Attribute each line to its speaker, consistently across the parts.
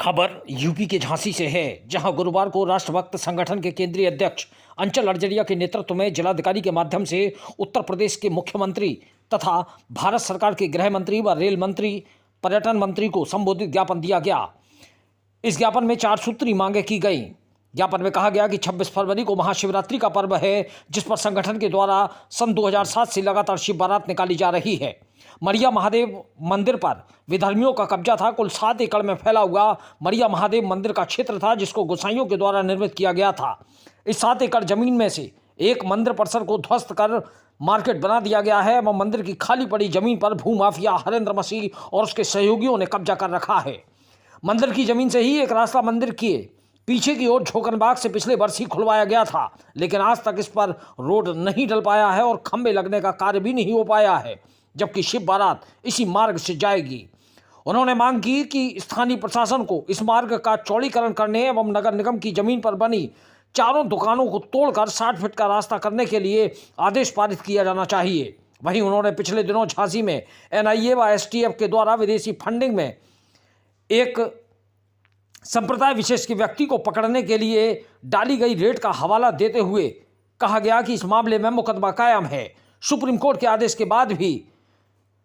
Speaker 1: खबर यूपी के झांसी से है, जहां गुरुवार को राष्ट्रभक्त संगठन के केंद्रीय अध्यक्ष अंचल अरजड़िया के नेतृत्व में जिलाधिकारी के माध्यम से उत्तर प्रदेश के मुख्यमंत्री तथा भारत सरकार के गृह मंत्री व रेल मंत्री, पर्यटन मंत्री को संबोधित ज्ञापन दिया गया। इस ज्ञापन में 4 सूत्री मांगे की गई। ज्ञापन में कहा गया कि 26 फरवरी को महाशिवरात्रि का पर्व है, जिस पर संगठन के द्वारा सन 2007 से लगातार शिव बारात निकाली जा रही है। मरिया महादेव मंदिर पर विधर्मियों का कब्जा था। कुल 7 एकड़ में फैला हुआ मरिया महादेव मंदिर का क्षेत्र था, जिसको गोसाइयों के द्वारा निर्मित किया गया था। इस 7 एकड़ जमीन में से एक मंदिर परिसर को ध्वस्त कर मार्केट बना दिया गया है एवं मंदिर की खाली पड़ी जमीन पर भूमाफिया हरेंद्र मसीह और उसके सहयोगियों ने कब्जा कर रखा है। मंदिर की जमीन से ही एक रास्ता मंदिर के पीछे की ओर झोकनबाग से पिछले वर्ष ही खुलवाया गया था, लेकिन आज तक इस पर रोड नहीं डल पाया है और खंभे लगने का कार्य भी नहीं हो पाया है, जबकि शिव बारात इसी मार्ग से जाएगी। उन्होंने मांग की कि स्थानीय प्रशासन को इस मार्ग का चौड़ीकरण करने एवं नगर निगम की जमीन पर बनी 4 दुकानों को तोड़कर 60 फीट का रास्ता करने के लिए आदेश पारित किया जाना चाहिए। वहीं उन्होंने पिछले दिनों झांसी में NIA व STF के द्वारा विदेशी फंडिंग में एक संप्रदाय विशेष के व्यक्ति को पकड़ने के लिए डाली गई रेड का हवाला देते हुए कहा गया कि इस मामले में मुकदमा कायम है। सुप्रीम कोर्ट के आदेश के बाद भी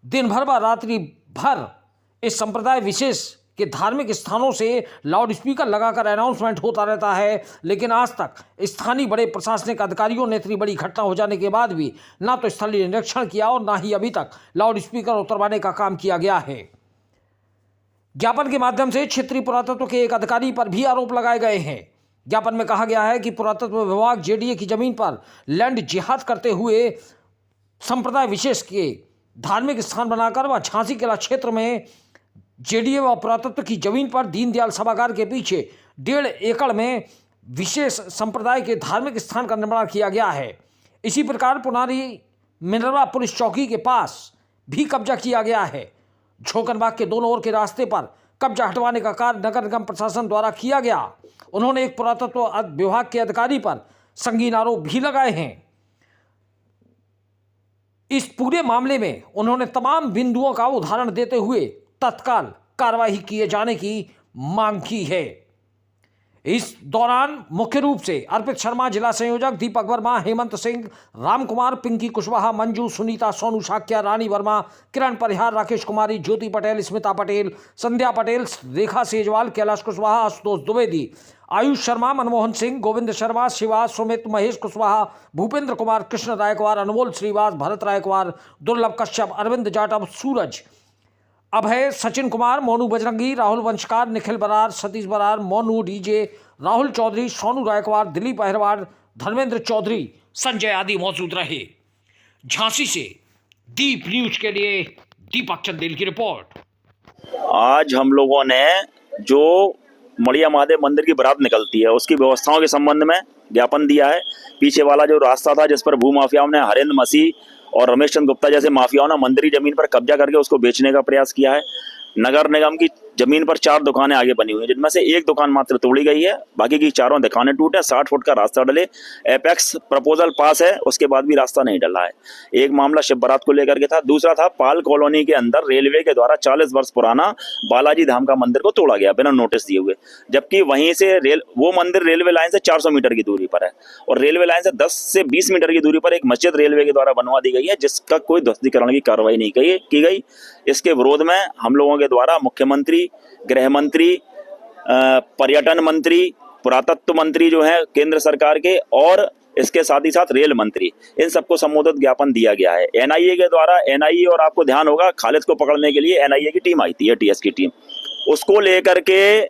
Speaker 1: दिन भर व रात्रि भर इस संप्रदाय विशेष के धार्मिक स्थानों से लाउड स्पीकर लगाकर अनाउंसमेंट होता रहता है, लेकिन आज तक स्थानीय बड़े प्रशासनिक अधिकारियों ने इतनी बड़ी घटना हो जाने के बाद भी ना तो स्थलीय निरीक्षण किया और ना ही अभी तक लाउड स्पीकर उतरवाने का काम किया गया है। ज्ञापन के माध्यम से क्षेत्रीय पुरातत्व के एक अधिकारी पर भी आरोप लगाए गए हैं। ज्ञापन में कहा गया है कि पुरातत्व विभाग JDA की जमीन पर लैंड जिहाद करते हुए संप्रदाय विशेष के धार्मिक स्थान बनाकर व झांसी किला क्षेत्र में JDA व पुरातत्व की जमीन पर दीनदयाल सभागार के पीछे 1.5 एकड़ में विशेष संप्रदाय के धार्मिक स्थान का निर्माण किया गया है। इसी प्रकार पुनारी मिनरवा पुलिस चौकी के पास भी कब्जा किया गया है। झोकनबाग के दोनों ओर के रास्ते पर कब्जा हटवाने का कार्य नगर निगम प्रशासन द्वारा किया गया। उन्होंने एक पुरातत्व विभाग के अधिकारी पर संगीन आरोप भी लगाए हैं। इस पूरे मामले में उन्होंने तमाम बिंदुओं का उदाहरण देते हुए तत्काल कार्रवाई किए जाने की मांग की है। इस दौरान मुख्य रूप से अर्पित शर्मा, जिला संयोजक दीपक वर्मा, हेमंत सिंह, राम कुमार, पिंकी कुशवाहा, मंजू, सुनीता, सोनू शाक्या, रानी वर्मा, किरण परिहार, राकेश कुमारी, ज्योति पटेल, स्मिता पटेल, संध्या पटेल, रेखा सेजवाल, कैलाश कुशवाहा, आशुतोष द्विवेदी, आयुष शर्मा, मनमोहन सिंह, गोविंद शर्मा, शिवा, सुमित, महेश कुशवाहा, भूपेंद्र कुमार, कृष्ण रायकवार, अनमोल श्रीवास, भरत रायकवार, दुर्लभ कश्यप, अरविंद जाटव, सूरज, अभय, सचिन कुमार, मोनू बजरंगी, राहुल वंशकार, निखिल बरार, सतीश बरार, मोनू DJ, राहुल चौधरी, सोनू रायकवार, दिलीप अहिरवार, धर्मेंद्र चौधरी, संजय आदि मौजूद रहे। झांसी से दीप न्यूज के लिए दीपक चंदेल की रिपोर्ट।
Speaker 2: आज हम लोगों ने जो मड़िया महादेव मंदिर की बारात निकलती है उसकी व्यवस्थाओं के संबंध में ज्ञापन दिया है। पीछे वाला जो रास्ता था जिस पर भूमाफियाओं ने हरेंद्र मसीह और रमेश चंद्र गुप्ता जैसे माफियाओं ने मंदिरी जमीन पर कब्जा करके उसको बेचने का प्रयास किया है। नगर निगम की जमीन पर 4 दुकानें आगे बनी हुई हैं, जिनमें से एक दुकान मात्र तोड़ी गई है, बाकी की 4 दुकानें टूटे। 60 फुट का रास्ता डले, एपेक्स प्रपोजल पास है, उसके बाद भी रास्ता नहीं डला है। एक मामला शिव बारात को लेकर के था। दूसरा था पाल कॉलोनी के अंदर रेलवे के द्वारा 40 वर्ष पुराना बालाजी धाम का मंदिर को तोड़ा गया बिना नोटिस दिए हुए, जबकि वहीं से वो मंदिर रेलवे लाइन से 400 मीटर की दूरी पर है और रेलवे लाइन से 10 से 20 मीटर की दूरी पर एक मस्जिद रेलवे के द्वारा बनवा दी गई है, जिसका कोई ध्वस्तीकरण की कार्रवाई नहीं की गई। इसके विरोध में हम लोगों के द्वारा मुख्यमंत्री, गृह मंत्री, पर्यटन मंत्री, पुरातत्व मंत्री जो है केंद्र सरकार के, और इसके साथ ही साथ रेल मंत्री, इन सबको संबोधित ज्ञापन दिया गया है। NIA के द्वारा, NIA, और आपको ध्यान होगा खालिद को पकड़ने के लिए NIA की टीम आई थी, ATS की टीम, उसको लेकर के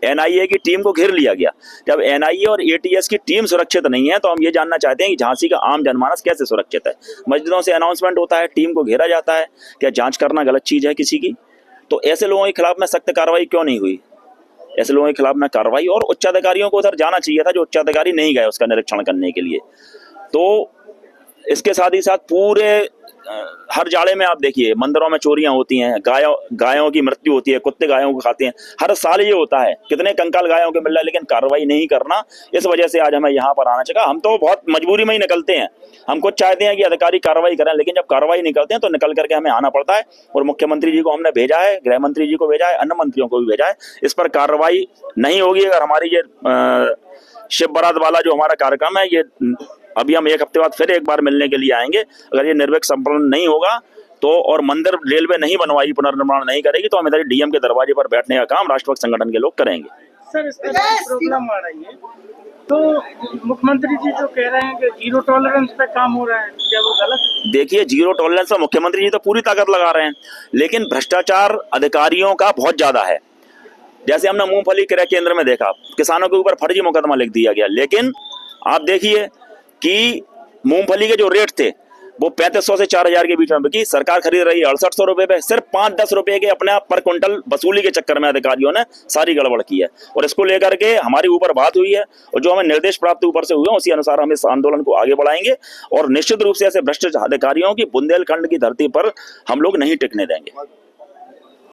Speaker 2: NIA की टीम को घेर लिया गया। जब NIA और ATS की टीम सुरक्षित नहीं है तो हम ये जानना चाहते हैं कि झांसी का आम जनमानस कैसे सुरक्षित है। मस्जिदों से अनाउंसमेंट होता है, टीम को घेरा जाता है। क्या जांच करना गलत चीज है किसी की? तो ऐसे लोगों के खिलाफ में सख्त कार्रवाई क्यों नहीं हुई? ऐसे लोगों के खिलाफ में कार्रवाई, और उच्चाधिकारियों को उधर जाना चाहिए था, जो उच्चाधिकारी नहीं गए उसका निरीक्षण करने के लिए। तो इसके साथ ही साथ पूरे हर जाड़े में आप देखिए मंदिरों में चोरियां होती हैं, गायों की मृत्यु होती है, कुत्ते गायों को खाते हैं, हर साल ये होता है। कितने कंकाल गायों के मिल रहा है, लेकिन कार्रवाई नहीं करना, इस वजह से आज हमें यहाँ पर आना चाहिए। हम तो बहुत मजबूरी में ही निकलते हैं, हम खुद चाहते हैं कि अधिकारी कार्रवाई करें, लेकिन जब कार्रवाई नहीं करते हैं तो निकल करके हमें आना पड़ता है। और मुख्यमंत्री जी को हमने भेजा है, गृह मंत्री जी को भेजा है, अन्य मंत्रियों को भी भेजा है। इस पर कार्रवाई नहीं होगी अगर हमारी ये शिव बारात वाला जो हमारा कार्यक्रम है, ये अभी हम एक हफ्ते बाद फिर एक बार मिलने के लिए आएंगे। अगर ये निर्विघ्न संपन्न नहीं होगा तो, और मंदिर रेलवे नहीं बनवाई, पुनर्निर्माण नहीं करेगी, तो हम इधर डीएम के दरवाजे पर बैठने का काम राष्ट्रभक्त संगठन के लोग करेंगे।
Speaker 3: सर, इस पर प्रॉब्लम आ रही है तो मुख्यमंत्री जी जो कह रहे हैं कि जीरो टॉलरेंस पे काम हो रहा है, क्या वो गलत?
Speaker 2: देखिए, जीरो टॉलरेंस पर मुख्यमंत्री जी तो पूरी ताकत लगा रहे हैं, लेकिन भ्रष्टाचार अधिकारियों का बहुत ज्यादा है। जैसे हमने मूंगफली क्रय केंद्र में देखा, किसानों के ऊपर फर्जी मुकदमा लिख दिया गया, लेकिन आप देखिए कि मूंगफली के जो रेट थे वो 3500 से 4000 के बीच में बिकी, सरकार खरीद रही है 6800 रुपए पे। सिर्फ 5-10 रुपए के अपने आप पर क्विंटल वसूली के चक्कर में अधिकारियों ने सारी गड़बड़ की है, और इसको लेकर के हमारी ऊपर बात हुई है, और जो हमें निर्देश प्राप्त ऊपर से हुए उसी अनुसार हम इस आंदोलन को आगे बढ़ाएंगे, और निश्चित रूप से ऐसे भ्रष्ट अधिकारियों की बुंदेलखंड की धरती पर हम लोग नहीं टिकने देंगे।